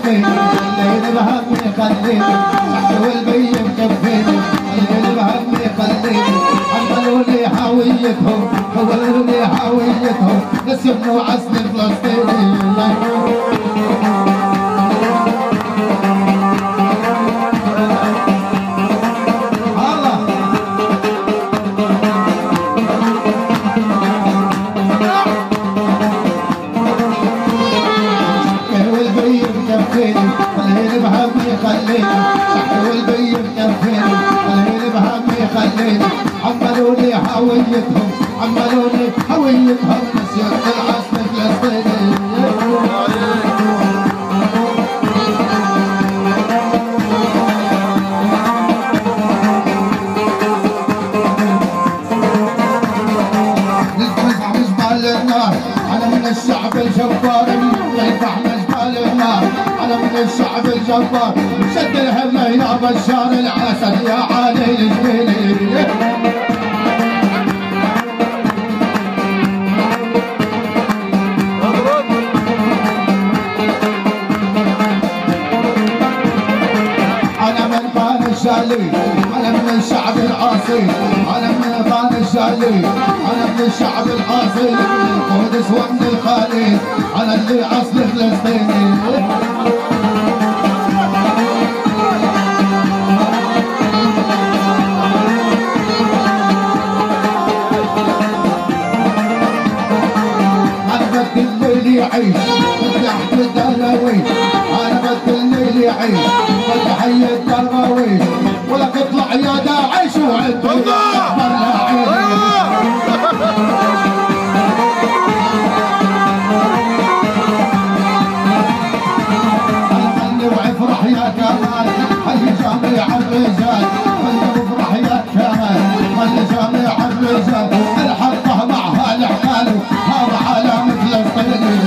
فلسطين خليني بهمي خليني شحت والبي مكفيني خليني بهمي خليني حملوني هويتهم حولوني هويتهم نسيبنا وعسل فلسطيني خليني بهمي خليني شحت والبي مكفيني خليني بهمي خليني حملوني هويتهم حملوني هويتهم نسيت العصر فلسطيني نتفزع بجبال النار انا من الشعب الجبار ينفع جبال النار انا من الشعب الجبار شد الهمه يا بشار العسل يا علي الجبيلي انا من طان الشالي انا من الشعب العاصي انا من طان الشالي انا من الشعب العاصي من القدس ومن الخليج انا اللي اصل فلسطيني يعيش فتحت الدراويش انا بدي الليل يعيش فتحي الدراويش ولك اطلع يا داعش وعد خلي وافرح يا كمال خلي جامع الرجال خلي وافرح يا كمال خلي جامع الرجال الحطه معها الحمال هذا علامة فلسطيني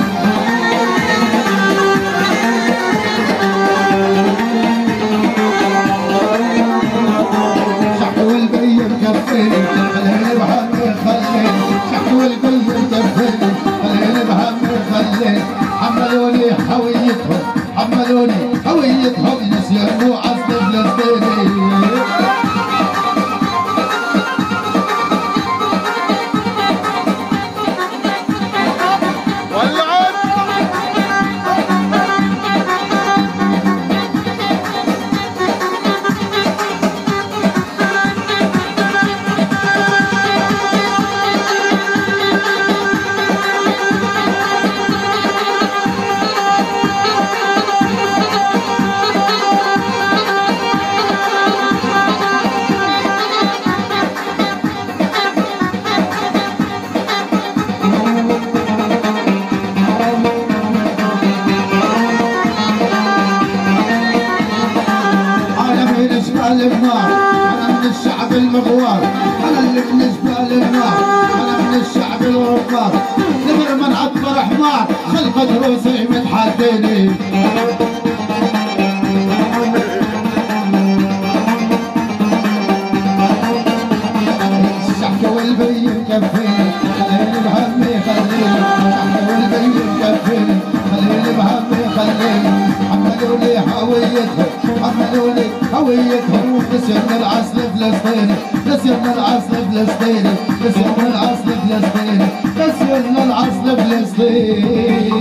شحت والبي مكفيني خليني بهمي خليني شحت والبي مكفيني خليني بهمي خليني حملوني هويتهم حملوني هويتهم نسيانوا عصر فلسطيني النار انا من الشعب المغوار انا اللي من جبال النار انا من الشعب الغفار نمر من عبر حمار خلق دروسي متحديني شحت والبي مكفيني خليني بهمي خليني شحت والبي مكفيني خليني بهمي خليني حملوني هويتهم حملوني هويتهم نسينا العصر فلسطيني نسينا العصر فلسطيني نسينا العصر فلسطيني نسينا العصر فلسطيني